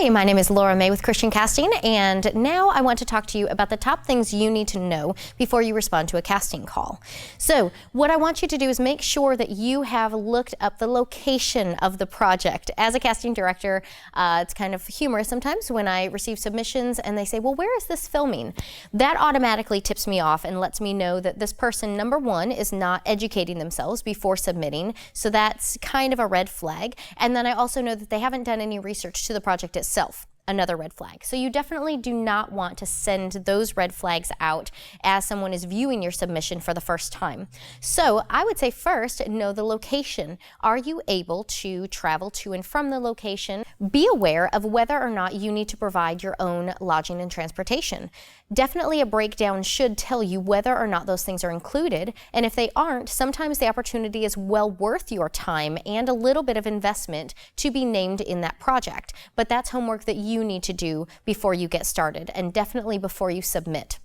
Hey, my name is Laura May with Christian Casting, and now I want to talk to you about the top things you need to know before you respond to a casting call. So what I want you to do is make sure that you have looked up the location of the project. As a casting director, it's kind of humorous sometimes when I receive submissions and they say, well, where is this filming? That automatically tips me off and lets me know that this person, number one, is not educating themselves before submitting. So that's kind of a red flag. And then I also know that they haven't done any research to the project itself. Another red flag. So you definitely do not want to send those red flags out as someone is viewing your submission for the first time. So I would say first, know the location. Are you able to travel to and from the location? Be aware of whether or not you need to provide your own lodging and transportation. Definitely a breakdown should tell you whether or not those things are included, and if they aren't, sometimes the opportunity is well worth your time and a little bit of investment to be named in that project. But that's homework that you need to do before you get started, and definitely before you submit.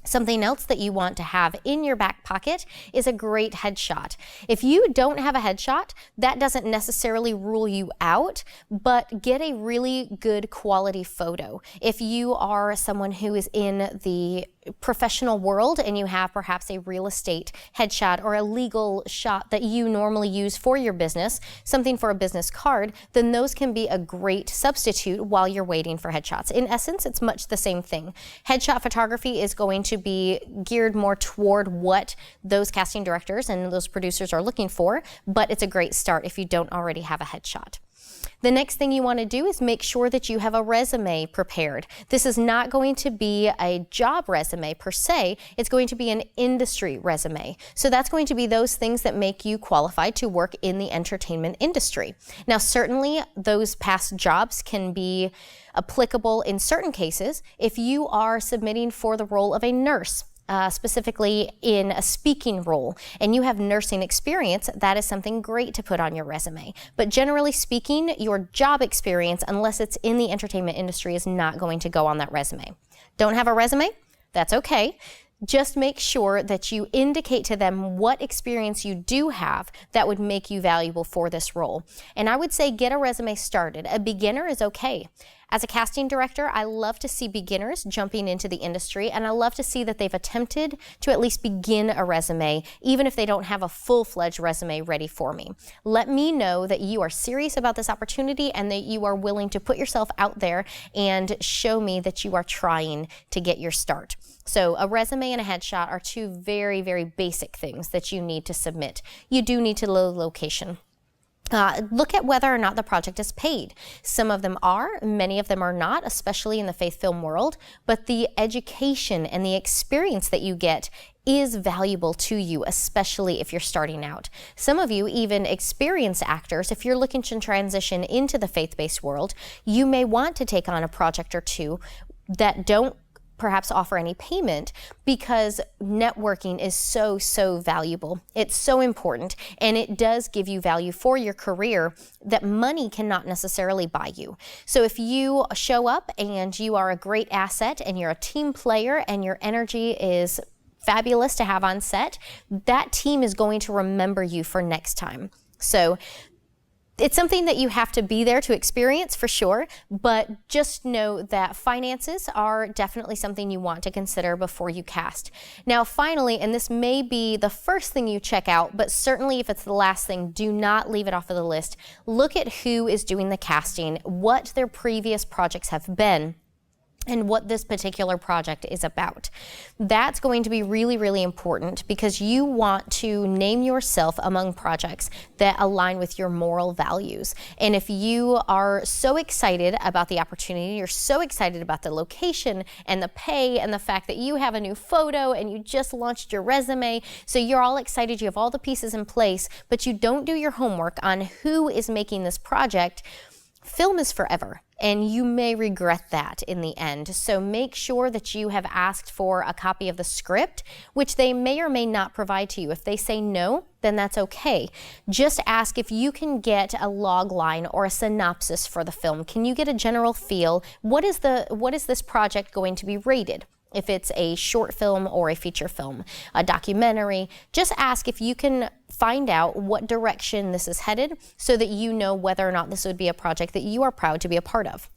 Something else that you want to have in your back pocket is a great headshot. If you don't have a headshot, that doesn't necessarily rule you out, but get a really good quality photo. If you are someone who is in the professional world and you have perhaps a real estate headshot or a legal shot that you normally use for your business, something for a business card, then those can be a great substitute while you're waiting for headshots. In essence, it's much the same thing. Headshot photography is going to be geared more toward what those casting directors and those producers are looking for, but it's a great start if you don't already have a headshot. The next thing you want to do is make sure that you have a resume prepared. This is not going to be a job resume per se, it's going to be an industry resume. So that's going to be those things that make you qualified to work in the entertainment industry. Now certainly those past jobs can be applicable in certain cases if you are submitting for the role of a nurse. Specifically in a speaking role, and you have nursing experience, that is something great to put on your resume. But generally speaking, your job experience, unless it's in the entertainment industry, is not going to go on that resume. Don't have a resume? That's okay. Just make sure that you indicate to them what experience you do have that would make you valuable for this role. And I would say get a resume started. A beginner is okay. As a casting director, I love to see beginners jumping into the industry, and I love to see that they've attempted to at least begin a resume, even if they don't have a full-fledged resume ready for me. Let me know that you are serious about this opportunity and that you are willing to put yourself out there and show me that you are trying to get your start. So a resume and a headshot are two very, very basic things that you need to submit. You do need to know location. Look at whether or not the project is paid. Some of them are, many of them are not, especially in the faith film world, but the education and the experience that you get is valuable to you, especially if you're starting out. Some of you, even experienced actors, if you're looking to transition into the faith-based world, you may want to take on a project or two that don't perhaps offer any payment, because networking is so valuable. It's so important, and it does give you value for your career that money cannot necessarily buy you. So if you show up and you are a great asset and you're a team player and your energy is fabulous to have on set, that team is going to remember you for next time. So it's something that you have to be there to experience for sure, but just know that finances are definitely something you want to consider before you cast. Now finally, and this may be the first thing you check out, but certainly if it's the last thing, do not leave it off of the list. Look at who is doing the casting, what their previous projects have been, and what this particular project is about. That's going to be really important, because you want to name yourself among projects that align with your moral values. And if you are so excited about the opportunity, you're so excited about the location and the pay and the fact that you have a new photo and you just launched your resume, so you're all excited, you have all the pieces in place, but you don't do your homework on who is making this project, film is forever, and you may regret that in the end. So make sure that you have asked for a copy of the script, which they may or may not provide to you. If they say no, then that's okay. Just ask if you can get a log line or a synopsis for the film. Can you get a general feel? What is this project going to be rated? If it's a short film or a feature film, a documentary, just ask if you can find out what direction this is headed so that you know whether or not this would be a project that you are proud to be a part of.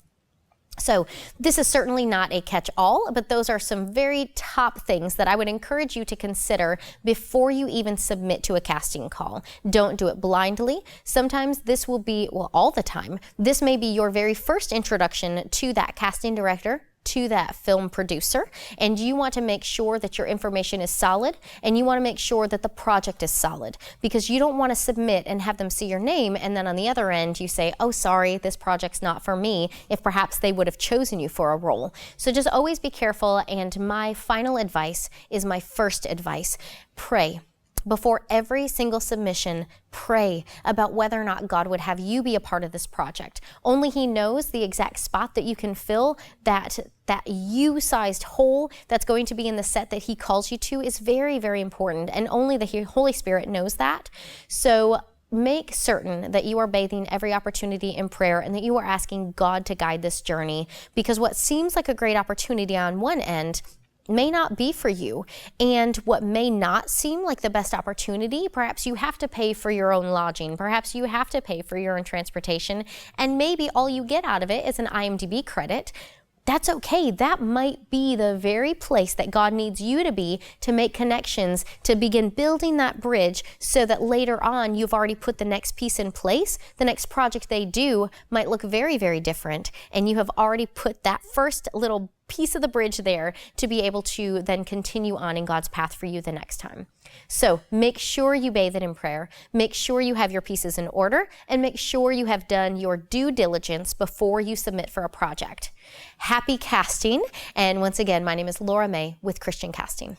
So this is certainly not a catch-all, but those are some very top things that I would encourage you to consider before you even submit to a casting call. Don't do it blindly. Sometimes this will be, well, all the time, this may be your very first introduction to that casting director, to that film producer, and you want to make sure that your information is solid, and you want to make sure that the project is solid, because you don't want to submit and have them see your name and then on the other end you say, oh sorry, this project's not for me, if perhaps they would have chosen you for a role. So just always be careful, and my final advice is my first advice. Pray. Before every single submission, pray about whether or not God would have you be a part of this project. Only He knows the exact spot that you can fill, that you-sized hole that's going to be in the set that He calls you to is very, very important, and only the Holy Spirit knows that. So make certain that you are bathing every opportunity in prayer and that you are asking God to guide this journey, because what seems like a great opportunity on one end may not be for you, and what may not seem like the best opportunity, perhaps you have to pay for your own lodging, perhaps you have to pay for your own transportation, and maybe all you get out of it is an IMDb credit. That's okay. That might be the very place that God needs you to be to make connections, to begin building that bridge, so that later on you've already put the next piece in place. The next project they do might look very, very different, and you have already put that first little piece of the bridge there to be able to then continue on in God's path for you the next time. So make sure you bathe it in prayer, make sure you have your pieces in order, and make sure you have done your due diligence before you submit for a project. Happy casting, and once again, my name is Laura May with Christian Casting.